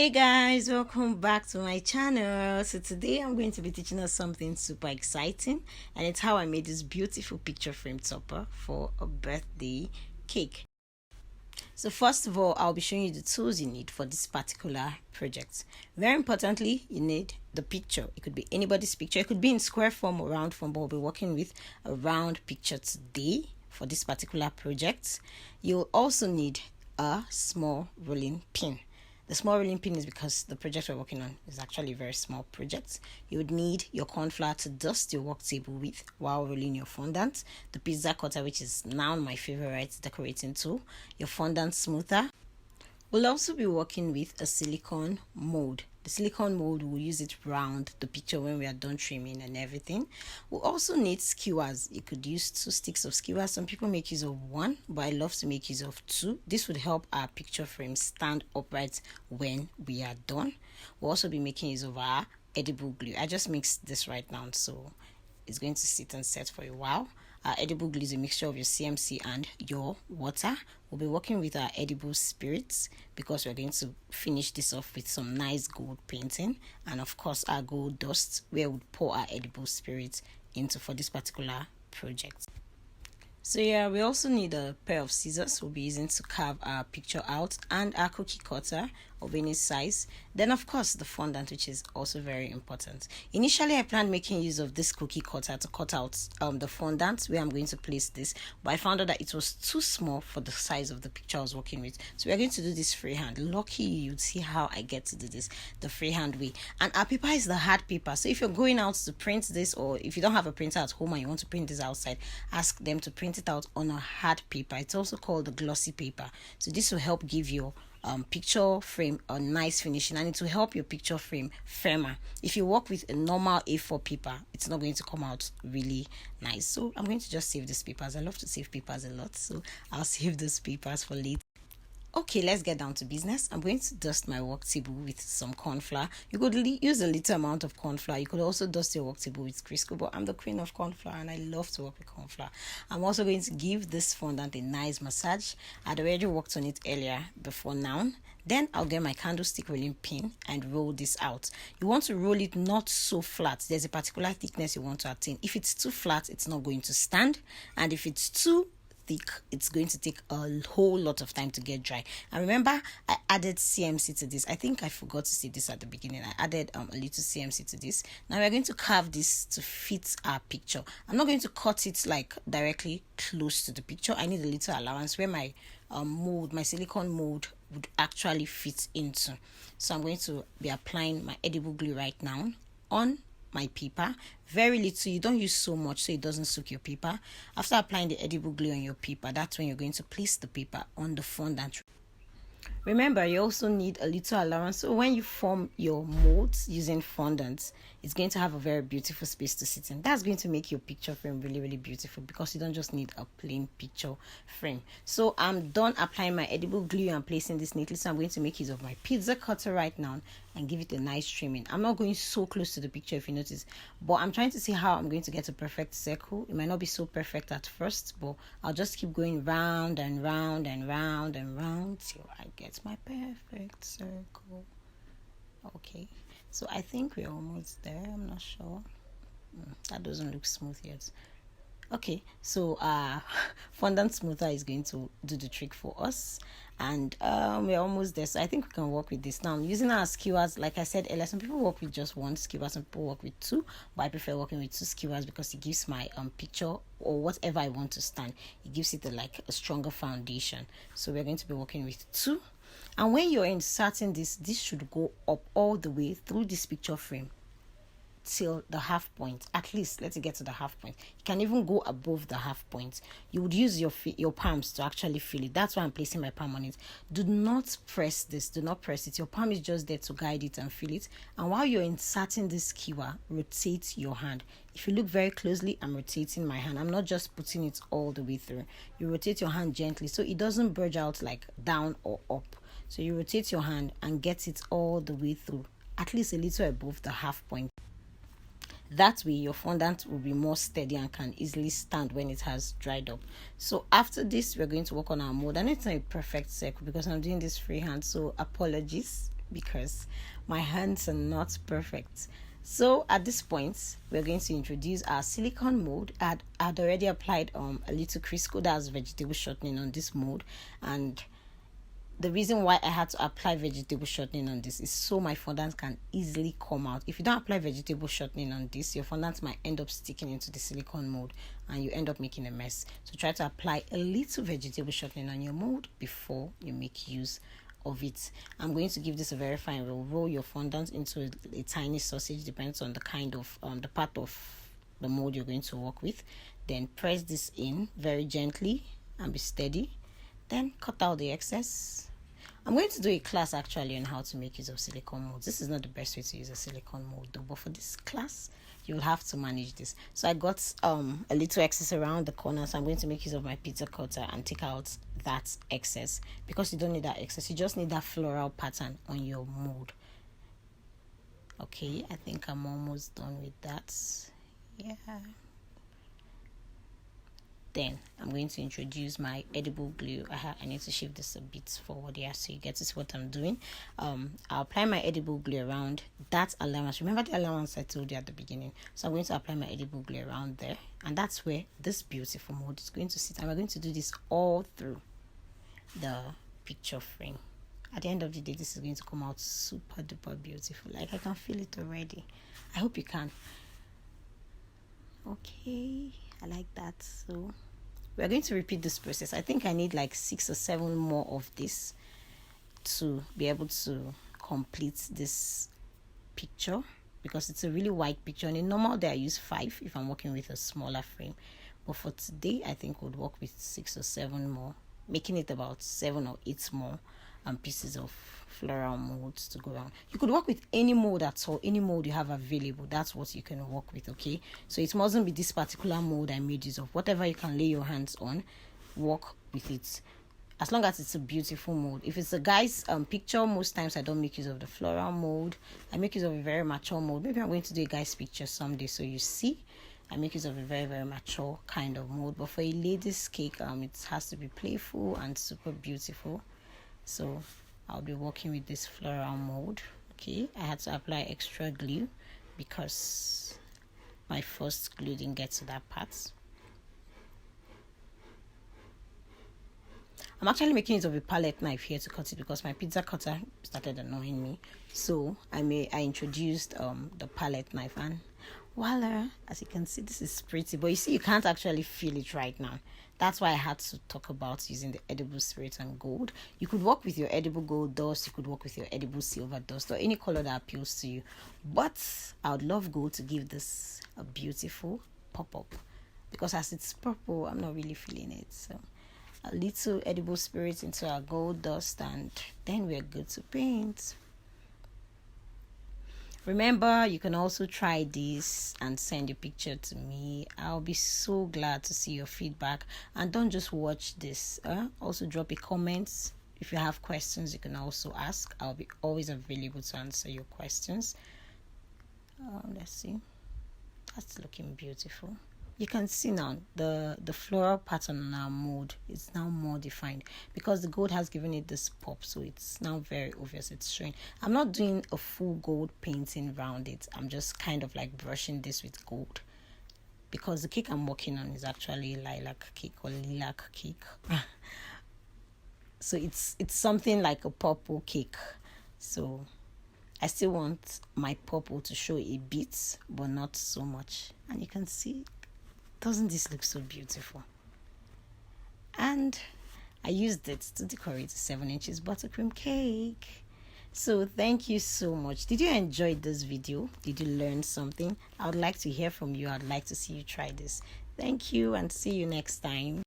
Hey guys, welcome back to my channel. So today I'm going to be teaching us something super exciting, and it's how I made this beautiful picture frame topper for a birthday cake. So first of all, I'll be showing you the tools you need for this particular project. Very importantly, you need the picture. It could be anybody's picture. It could be in square form or round form, but we'll be working with a round picture today for this particular project. You'll also need a small rolling pin. The small rolling pin is because the project we're working on is actually a very small project. You would need your corn flour to dust your work table with while rolling your fondant, the pizza cutter, which is now my favorite decorating tool, your fondant smoother. We'll also be working with a silicone mold. The silicone mold, we'll use it round the picture when we are done trimming and everything. We'll also need skewers. You could use 2 sticks of skewers. Some people make use of 1, but I love to make use of 2. This would help our picture frame stand upright when we are done. We'll also be making use of our edible glue. I just mixed this right now, so it's going to sit and set for a while. Our edible glue is a mixture of your CMC and your water. We'll be working with our edible spirits because we're going to finish this off with some nice gold painting, and of course our gold dust where we'll pour our edible spirits into for this particular project. So yeah, we also need a pair of scissors we'll be using to carve our picture out, and our cookie cutter of any size. Then of course the fondant, which is also very important. Initially I planned making use of this cookie cutter to cut out the fondant where I'm going to place this, but I found out that it was too small for the size of the picture I was working with. So we're going to do this freehand. Lucky you'd see how I get to do this the freehand way. And our paper is the hard paper, so if you're going out to print this, or if you don't have a printer at home and you want to print this outside, ask them to print it out on a hard paper. It's also called the glossy paper. So this will help give your picture frame a nice finishing, and it will help your picture frame firmer. If you work with a normal A4 paper, it's not going to come out really nice. So I'm going to just save these papers. I love to save papers a lot, so I'll save those papers for later. Okay, let's get down to business. I'm going to dust my work table with some corn flour. You could use a little amount of corn flour. You could also dust your work table with Crisco, but I'm the queen of corn flour and I love to work with corn flour. I'm also going to give this fondant a nice massage. I'd already worked on it earlier before now. Then I'll get my candlestick rolling pin and roll this out. You want to roll it not so flat. There's a particular thickness you want to attain. If it's too flat, it's not going to stand. And if it's too thick, it's going to take a whole lot of time to get dry. And remember, I added CMC to this. I think I forgot to say this at the beginning. I added a little CMC to this. Now we're going to carve this to fit our picture. I'm not going to cut it like directly close to the picture. I need a little allowance where my mold, my silicone mold, would actually fit into. So I'm going to be applying my edible glue right now on my paper. Very little. You don't use so much so it doesn't soak your paper. After applying the edible glue on your paper, that's when you're going to place the paper on the fondant. Remember, you also need a little allowance, so when you form your molds using fondants, it's going to have a very beautiful space to sit in. That's going to make your picture frame really, really beautiful because you don't just need a plain picture frame. So I'm done applying my edible glue and placing this neatly, so I'm going to make use of my pizza cutter right now and give it a nice trimming. I'm not going so close to the picture if you notice, but I'm trying to see how I'm going to get a perfect circle. It might not be so perfect at first, but I'll just keep going round and round and round and round till I get my perfect circle. Okay, so I think we're almost there. I'm not sure. That doesn't look smooth yet. Okay, so fondant smoother is going to do the trick for us, and we're almost there. So I think we can work with this now. I'm using our skewers. Like I said earlier, some people work with just 1 skewer, some people work with 2, but I prefer working with 2 skewers because it gives my picture or whatever I want to stand, it gives it a stronger foundation. So we're going to be working with 2. And when you're inserting this should go up all the way through this picture frame till the half point. At least let it get to the half point. You can even go above the half point. You would use your palms to actually feel it. That's why I'm placing my palm on it. Do not press this. Do not press it. Your palm is just there to guide it and feel it. And while you're inserting this skewer, rotate your hand. If you look very closely, I'm rotating my hand. I'm not just putting it all the way through. You rotate your hand gently so it doesn't bulge out like down or up. So you rotate your hand and get it all the way through, at least a little above the half point. That way your fondant will be more steady and can easily stand when it has dried up. So after this, we're going to work on our mold. I know it's not a perfect circle because I'm doing this freehand, so apologies. because my hands are not perfect. So at this point, we're going to introduce our silicone mold. I'd already applied a little Crisco, that's vegetable shortening, on this mold, and the reason why I had to apply vegetable shortening on this is so my fondant can easily come out. If you don't apply vegetable shortening on this, your fondant might end up sticking into the silicone mold and you end up making a mess. So try to apply a little vegetable shortening on your mold before you make use of it. I'm going to give this a very fine roll. Roll your fondant into a tiny sausage, depends on the kind of the part of the mold you're going to work with. Then press this in very gently and be steady. Then cut out the excess. I'm going to do a class actually on how to make use of silicone molds. This is not the best way to use a silicone mold though, but for this class you'll have to manage this. So I got a little excess around the corner, so I'm going to make use of my pizza cutter and take out that excess, because you don't need that excess, you just need that floral pattern on your mold. Okay, I think I'm almost done with that. Yeah. Then I'm going to introduce my edible glue. I need to shift this a bit forward here so you get to see what I'm doing. I'll apply my edible glue around that allowance. Remember the allowance I told you at the beginning? So I'm going to apply my edible glue around there, and that's where this beautiful mold is going to sit. And we're going to do this all through the picture frame. At the end of the day, this is going to come out super duper beautiful. Like, I can feel it already. I hope you can. Okay, I like that. So we're going to repeat this process. I think I need like 6 or 7 more of this to be able to complete this picture, because it's a really wide picture. On a normal day I use 5 if I'm working with a smaller frame, but for today I think we'll work with 6 or 7 more, making it about 7 or 8 more pieces of floral molds to go around. You could work with any mold at all, any mold you have available. That's what you can work with. Okay, so it mustn't be this particular mold I made use of. Whatever you can lay your hands on, work with it, as long as it's a beautiful mold. If it's a guy's picture, most times I don't make use of the floral mold. I make use of a very mature mold. Maybe I'm going to do a guy's picture someday, so you see I make use of a very, very mature kind of mold. But for a lady's cake, it has to be playful and super beautiful. So I'll be working with this floral mold. Okay, I had to apply extra glue because my first glue didn't get to that part. I'm actually making use of a palette knife here to cut it because my pizza cutter started annoying me. So I introduced the palette knife, and voila, as you can see, this is pretty. But you see, you can't actually feel it right now. That's why I had to talk about using the edible spirit and gold. You could work with your edible gold dust, you could work with your edible silver dust, or any color that appeals to you. But I would love gold to give this a beautiful pop-up, because as it's purple, I'm not really feeling it. So a little edible spirit into our gold dust, and then we're good to paint. Remember, you can also try this and send your picture to me. I'll be so glad to see your feedback. And don't just watch this. Also drop a comment. If you have questions, you can also ask. I'll be always available to answer your questions. Let's see. That's looking beautiful. You can see now the floral pattern on our mold is now more defined because the gold has given it this pop, so it's now very obvious it's showing. I'm not doing a full gold painting around it. I'm just kind of like brushing this with gold because the cake I'm working on is actually lilac cake or lilac cake. So it's something like a purple cake. So I still want my purple to show a bit, but not so much. And you can see, doesn't this look so beautiful? And I used it to decorate a 7 inches buttercream cake. So thank you so much. Did you enjoy this video? Did you learn something? I would like to hear from you. I'd like to see you try this. Thank you, and see you next time.